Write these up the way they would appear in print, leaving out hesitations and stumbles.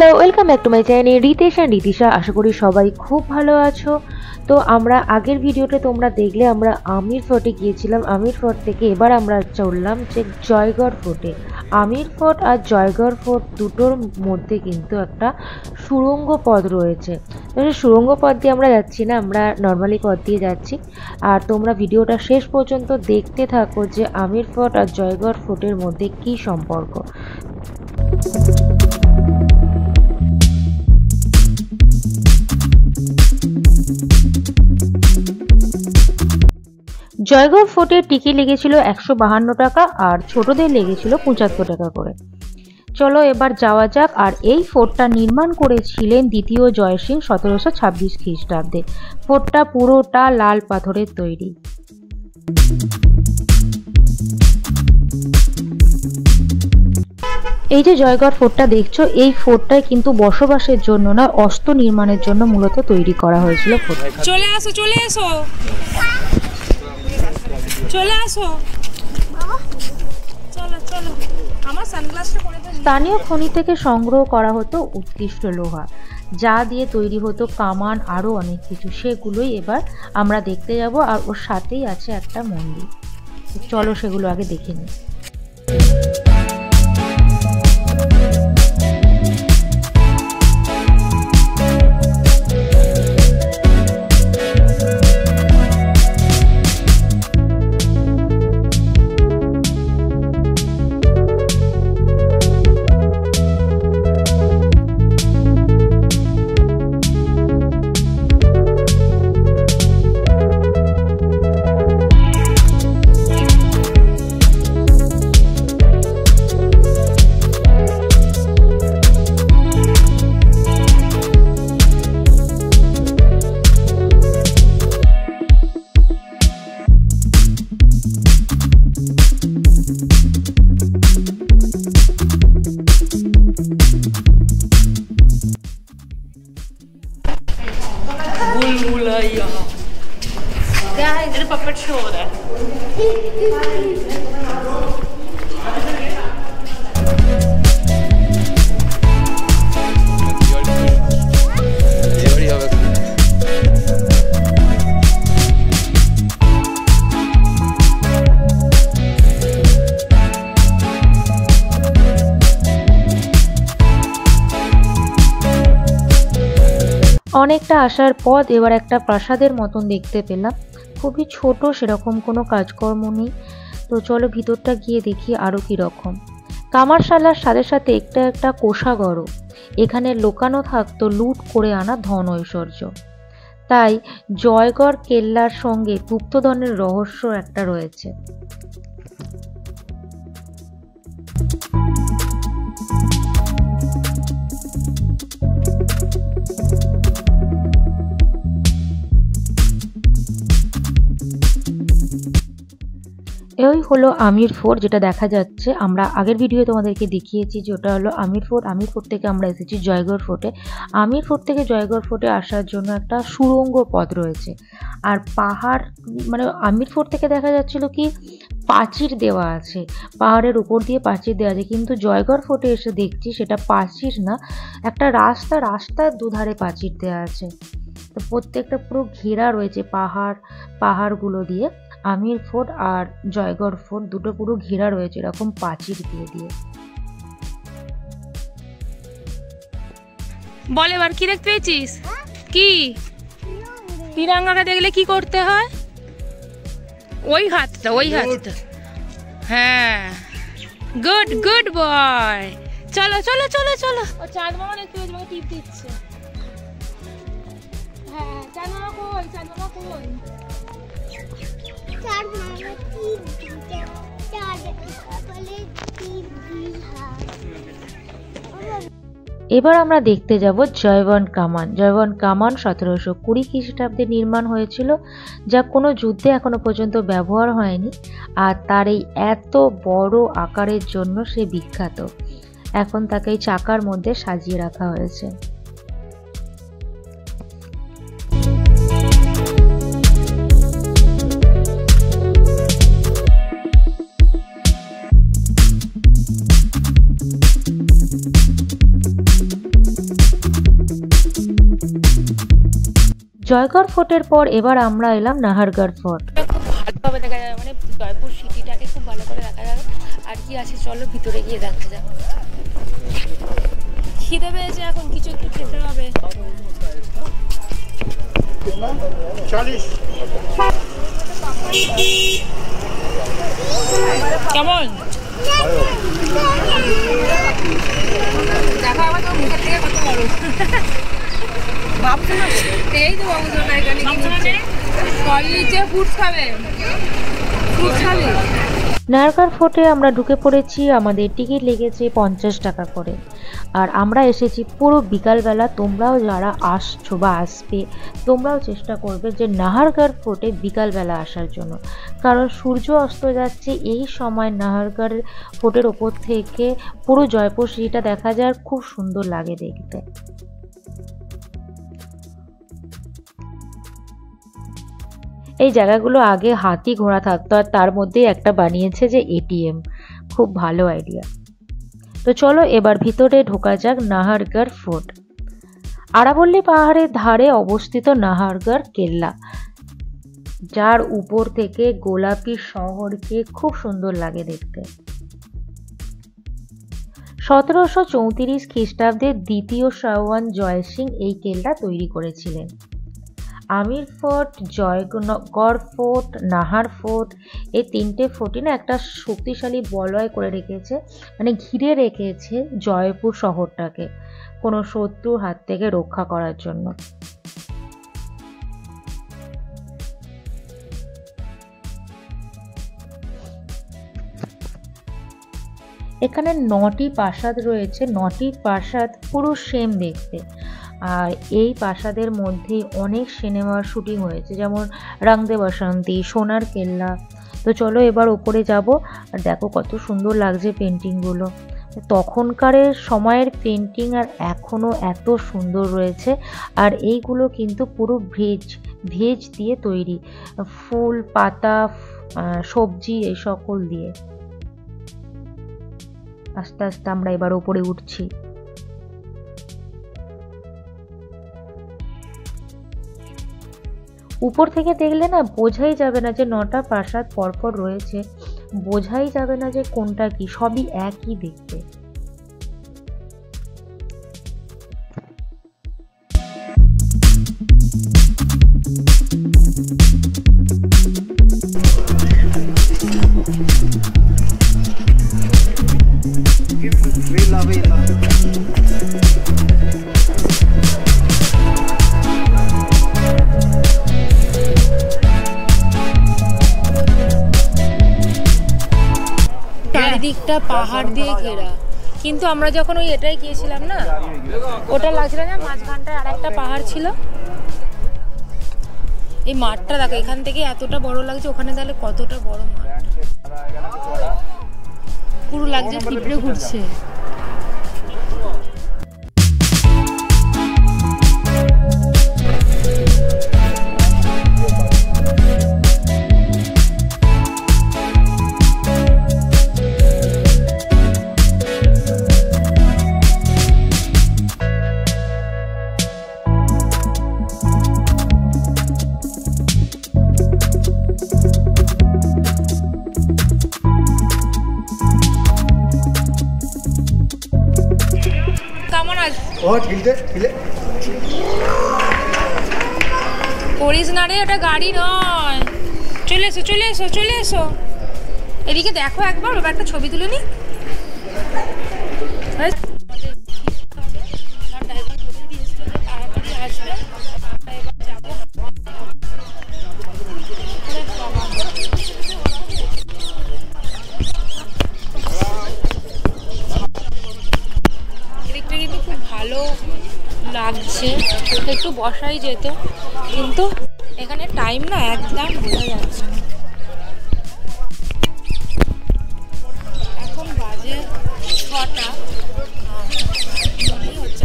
Hello, welcome back to my channel Ritesh and Ritisha. আশা করি সবাই খুব ভালো আছো। তো আমরা আগের ভিডিওতে তোমরা দেখলে আমরা আমির ফোর্টে গিয়েছিলাম। আমির ফোর্ট থেকে এবার আমরা চললাম যে জয়গড় ফোর্টে। আমির ফোর্ট আর জয়গড় ফোর্ট দুটোর মধ্যে কিন্তু একটা সুড়ঙ্গ পথ রয়েছে। সুড়ঙ্গ পথ দিয়ে আমরা যাচ্ছি না, আমরা নর্মালি পথ দিয়ে যাচ্ছি। আর তোমরা ভিডিওটা শেষ পর্যন্ত দেখতে থাকো যে আমির ফোর্ট আর জয়গড় ফোর্টের মধ্যে কী সম্পর্ক। জয়গড় ফোর্টের টিকিট লেগেছিল 152 টাকা আর ছোটদের লেগেছিল 75 টাকা করে। চলো এবার যাওয়া যাক। আর এই ফোর্টটা নির্মাণ করেছিলেন দ্বিতীয় জয়সিং 1726 খ্রিস্টাব্দে। ফোর্টটা পুরোটা লাল পাথরের তৈরি। এই যে জয়গড় ফোর্টটা দেখছো, এই ফোর্টটাই কিন্তু বসবাসের জন্য না, অস্ত্র নির্মাণের জন্য মূলত তৈরি করা হয়েছিল। চলে আসো চলে আসো চলে আসো, চলো চলো, আমার সানগ্লাসটা পরে দাও। স্থানীয় খনি থেকে সংগ্রহ করা হতো উৎকৃষ্ট লোহা, যা দিয়ে তৈরি হতো কামান, আরও অনেক কিছু। সেগুলোই এবার আমরা দেখতে যাব। আর ওর সাথেই আছে একটা মন্দির। চলো সেগুলো আগে দেখে নিই। क्या है इधर पपेट शो हो रहा है। অনেকটা আসার পর এবার একটা প্রাসাদের মতন দেখতে পেলাম। খুবই ছোট, সেরকম কোনো কাজকর্ম নেই। তো চলো ভিতরটা গিয়ে দেখি আরও কীরকম। কামারশালার সাথে সাথে একটা কোষাগরও। এখানে লোকানো থাকতো লুট করে আনা ধন ঐশ্বর্য। তাই জয়গড় কেল্লার সঙ্গে গুপ্তধনের রহস্য একটা রয়েছে। এই হলো আমির ফোর্ট, যেটা দেখা যাচ্ছে। আমরা আগের ভিডিও তোমাদেরকে দেখিয়েছি যে ওটা হলো আমির ফোর্ট। আমির ফোর্ট থেকে আমরা এসেছি জয়গড় ফোর্টে। আমির ফোর্ট থেকে জয়গড় ফোর্টে আসার জন্য একটা সুড়ঙ্গ পথ রয়েছে। আর পাহাড়, মানে আমির ফোর্ট থেকে দেখা যাচ্ছিল কি প্রাচীর দেওয়া আছে, পাহাড়ের উপর দিয়ে প্রাচীর দেওয়া আছে। কিন্তু জয়গড় ফোর্টে এসে দেখছি সেটা প্রাচীর না, একটা রাস্তার দুধারে প্রাচীর দেওয়া আছে। তো প্রত্যেকটা পুরো ঘেরা রয়েছে পাহাড়গুলো দিয়ে। আমির ফোর্ট আর জয়গড় ফোর্ট দুটো পুরো ঘেরা রয়েছে এরকম প্রাচীর দিয়ে। বল এবার কি দেখতে পেয়েছিস? কি তিরঙ্গাকে দেখলে কি করতে হয়? ওই হাতটা হ্যাঁ, গুড গুড বয়। চলো চলো চলো চলো। ও চাঁদ মামা দেখতে পেয়েছি, আমাকে টিপ দিচ্ছে। হ্যাঁ চাঁদ মামা কই? এবার আমরা দেখতে যাব জয়বন কামান। জয়বন কামান 1720 খ্রিস্টাব্দে নির্মাণ হয়েছিল, যা কোনো যুদ্ধে এখনো পর্যন্ত ব্যবহার হয়নি। আর তার এই এত বড় আকারের জন্য সে বিখ্যাত। এখন তাকে এই চাকার মধ্যে সাজিয়ে রাখা হয়েছে। জয়গড় ফোর্টের পর এবার আমরা এলাম নাহারগড় ফোর্ট। খুব ভালোভাবে দেখা যাবে, মানে জয়পুর সিটিটাকে খুব ভালো করে দেখা যাবে। আর কি আছে চলো ভিতরে গিয়ে দেখা যাক। খিদে পেয়েছে, এখন কিছু একটু খেতে হবে। কেমন দেখা আমার তো মুখের থেকে কত বড় ভাবছো না? এই তো বাবু তো এখানে ফ্রুটস খাবে, ফ্রুটস খাবে। নাহারগড় ফোর্টে আমরা ঢুকে পড়েছি, আমাদের টিকিট লেগেছে 50 টাকা করে। আর আমরা এসেছি পুরো বিকালবেলা। তোমরাও যারা আসছো বা আসবে, তোমরাও চেষ্টা করবে যে নাহারগড় ফোর্টে বিকালবেলা আসার জন্য, কারণ সূর্য অস্ত যাচ্ছে এই সময় নাহারগড় ফোর্টের ওপর থেকে পুরো জয়পুর সিটিটা দেখা যায়, আর খুব সুন্দর লাগে দেখতে। এই জায়গাগুলো আগে হাতি ঘোড়া থাকতো, আর তার মধ্যেই একটা বানিয়েছে যে এটিএম। খুব ভালো আইডিয়া। তো চলো এবার ভিতরে ঢোকা যাক নাহারগড় ফোর্ট। আরাবল্লী পাহাড়ের ধারে অবস্থিত নাহারগড় কেল্লা, যার উপর থেকে গোলাপি শহরকে খুব সুন্দর লাগে দেখতে। 1734 খ্রিস্টাব্দে দ্বিতীয় শাহওয়ান জয় সিং এই কেল্লা তৈরি করেছিলেন। Amer fort, Jaigarh fort, Nahar fort, এই তিনটে ফোর্টই না একটা শক্তিশালী বলয় করে রেখেছে, মানে ঘিরে রেখেছে জয়পুর শহরটাকে কোনো শত্রুর হাত থেকে রক্ষা করার জন্য। এখানে 9টি প্রাসাদ রয়েছে, 9টি প্রাসাদ পুরো সেম দেখতে। আর এই প্রাসাদের মধ্যে অনেক সিনেমার শুটিং হয়েছে, যেমন রং দে বসন্তী, সোনার কেল্লা। তো চলো এবার ওপরে যাব, আর দেখো কত সুন্দর লাগছে পেন্টিংগুলো। তখনকারের সময়ের পেন্টিং আর এখনও এত সুন্দর রয়েছে। আর এইগুলো কিন্তু পুরো ভেজ দিয়ে তৈরি, ফুল পাতা সবজি এই সকল দিয়ে। আস্তে আস্তে আমরা এবার ওপরে উঠছি। উপর থেকে দেখলে না বোঝাই যাবে না যে 9টা প্রাসাদ পরপর রয়েছে, বোঝাই যাবে না যে কোনটা কি, সবই একই দেখতে। চারিদিকটা পাহাড় দিয়ে ঘেরা, কিন্তু আমরা যখন ওই এটাই গিয়েছিলাম না, ওটা লাগছিল না, মাঝখানটায় আর একটা পাহাড় ছিল। এই মাঠটা দেখো, এখান থেকে এতটা বড় লাগছে, ওখানে তাহলে কতটা বড় মাঠ, পুরো লাগছে পিঁপড়ে ঘুরছে। করিস না রে, ওটা গাড়ি নয়। চলে এসো চলে এসো চলে এসো, এদিকে দেখো একবার, ওটা একটা ছবি তুলে নি। এদিকটা কিন্তু খুব ভালো লাগছে, একটু বসাই যেত, কিন্তু এখানে টাইম না একদম বোঝা যাচ্ছে না। এখন বাজে 6টা, মনেই হচ্ছে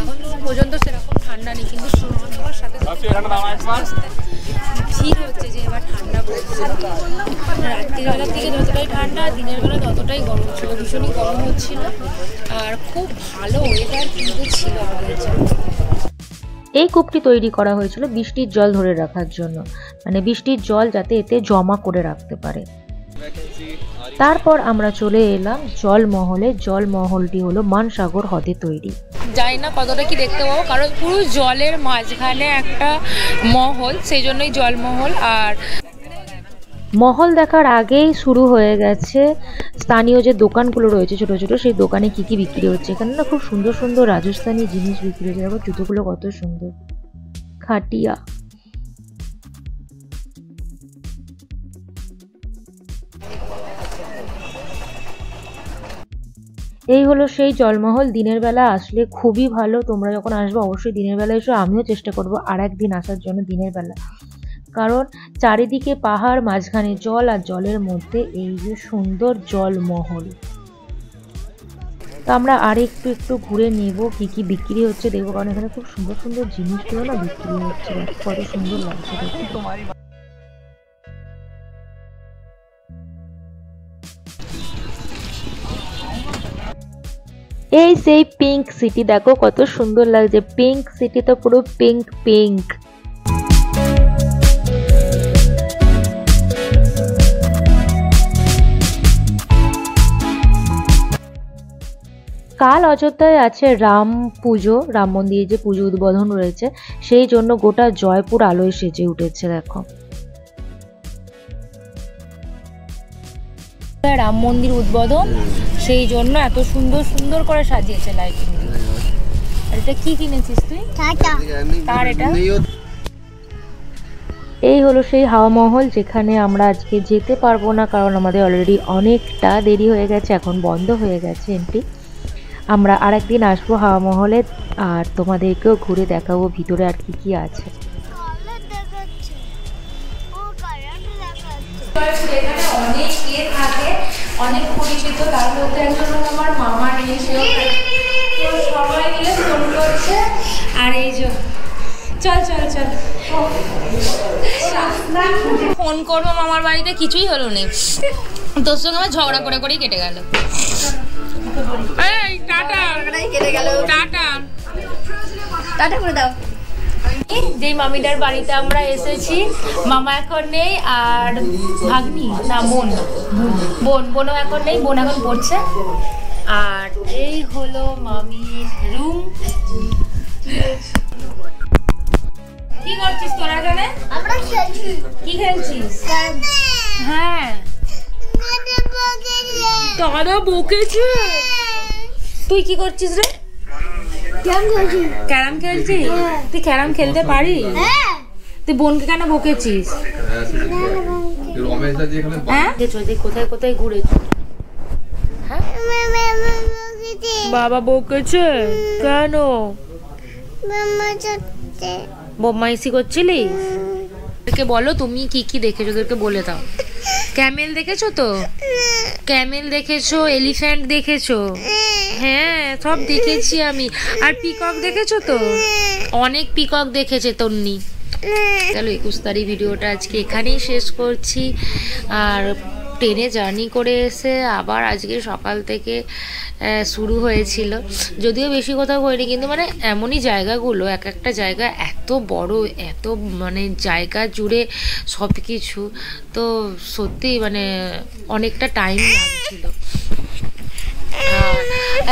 এখন পর্যন্ত সেরকম ঠান্ডা নেই, কিন্তু সূর্য হওয়ার সাথে ভিড় হচ্ছে যে এবার ঠান্ডা পড়ছে। রাত্রিবেলার দিকে যতটাই ঠান্ডা, দিনের বেলা ততটাই গরম ছিল, ভীষণই গরম হচ্ছিল। আর খুব ভালো ওয়েদার কিন্তু ছিল আমাদের জন্য। এই কূপটি তৈরি করা হয়েছিল বৃষ্টির জল ধরে রাখার জন্য, মানে বৃষ্টির জল যাতে এতে জমা করে রাখতে পারে। তারপর আমরা চলে এলাম জলমহলে। জলমহলটি হলো মানসাগর হ্রদে তৈরি। জানি না কতটা কি দেখতে পাবো, কারণ পুরো জলের মাঝখানে একটা মহল, সেই জন্যই জলমহল। আর মহল দেখার আগেই শুরু হয়ে গেছে স্থানীয় যে দোকানগুলো রয়েছে ছোট ছোট, সেই দোকানে কি কি বিক্রি হচ্ছে। এখানে না খুব সুন্দর সুন্দর রাজস্থানী জিনিস বিক্রি হচ্ছে। দেখো জুতোগুলো কত সুন্দর, খাটিয়া। এই হলো সেই জলমহল। দিনের বেলা আসলে খুবই ভালো। তোমরা যখন আসবে অবশ্যই দিনের বেলা এসো। আমিও চেষ্টা করবো আর একদিন আসার জন্য দিনের বেলা, কারণ চারিদিকে পাহাড়, মাঝখানে জল, আর জলের মধ্যে এই যে সুন্দর জলমহল। তো আমরা আর একটু ঘুরে নেব কি কি বিক্রি হচ্ছে দেখবো, কারণ এখানে খুব সুন্দর সুন্দর জিনিসগুলো না বিক্রি হচ্ছে। কত সুন্দর লাগছে দেখো। এই সেই পিঙ্ক সিটি, দেখো কত সুন্দর লাগছে। পিঙ্ক সিটি তো পুরো পিঙ্ক পিঙ্ক। কাল অযোধ্যায় আছে রাম পুজো, রাম মন্দিরে যে পুজো উদ্বোধন রয়েছে, সেই জন্য গোটা জয়পুর আলোয় সেজে উঠেছে। দেখো রাম মন্দির উদ্বোধন, সেই জন্য এত সুন্দর সুন্দর করে সাজিয়েছে লাইটিং দিয়ে। আর এটা কি কিনেছিস তুই? কার এটা? এই হলো সেই হাওয়া মহল, যেখানে আমরা আজকে যেতে পারবো না, কারণ আমাদের অলরেডি অনেকটা দেরি হয়ে গেছে, এখন বন্ধ হয়ে গেছে এন্ট্রি। আমরা আর একদিন আসবো হাওয়া মহলে, আর তোমাদেরকেও ঘুরে দেখাবো ভিতরে আর কি কি আছে। এখানে অনেক ইয়ে থাকে, অনেক পরিচিত, তার মধ্যে একজন আমার মামা নিয়ে, সবাই মিলে ফোন করছে। আর এই যে চল চল চল ফোন করবো মামার বাড়িতে, কিছুই হলো না। তোর সঙ্গে আমার ঝগড়া করে করেই কেটে গেল। টাটা করে দাও। যেই মামিটার বাড়িতে আমরা এসেছি, মামা এখন নেই, আর ভাগ্নি না বোনও এখন নেই, বোন এখন পড়ছে। আর এই হলো মামির রুম। কি করছিস তোরা এখানে? কি খেলছিস? হ্যাঁ দাদা বকেছে। তুই কি করছিস রে? ক্যারাম খেলছিস? তুই ক্যারাম খেলতে পারিস? তুই বোনকে কেন বকেছিস? হ্যাঁ কোথায় কোথায় ঘুরেছিস? বাবা বকেছে কেন? বদমাইশি করছিলি? ওদেরকে বলো তুমি কি কি দেখেছো, ওদেরকে বলে দাও। ক্যামেল দেখেছো তো? ক্যামেল দেখেছো, এলিফ্যান্ট দেখেছো? হ্যাঁ সব দেখেছি আমি। আর পিকক দেখেছো তো? অনেক পিকক দেখেছে তন্নি। চলো 21 তারিখ ভিডিওটা আজকে এখানেই শেষ করছি। আর ট্রেনে জার্নি করে এসে আবার আজকে সকাল থেকে শুরু হয়েছিল, যদিও বেশি কোথাও হয়নি, কিন্তু মানে এমনই জায়গাগুলো, এক একটা জায়গা এত বড়, এত মানে জায়গা জুড়ে সব কিছু, তো সত্যি মানে অনেকটা টাইম লাগছিল।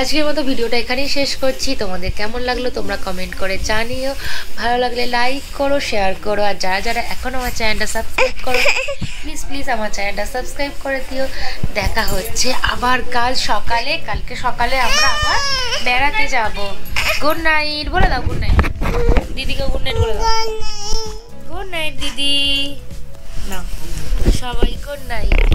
আজকের মতো ভিডিওটা এখানেই শেষ করছি। তোমাদের কেমন লাগলো তোমরা কমেন্ট করে জানিও। ভালো লাগলে লাইক করো, শেয়ার করো, আর যারা যারা এখন আমার চ্যানেলটা সাবস্ক্রাইব করো প্লিজ আমার চ্যানেলটা সাবস্ক্রাইব করে দিও। দেখা হচ্ছে আবার কাল সকালে। কালকে সকালে আমরা আবার বেড়াতে যাব। গুড নাইট বলে দাও। গুড নাইট দিদিকে, গুড নাইট বলে দাও। গুড নাইট দিদি। না সবাই গুড নাইট।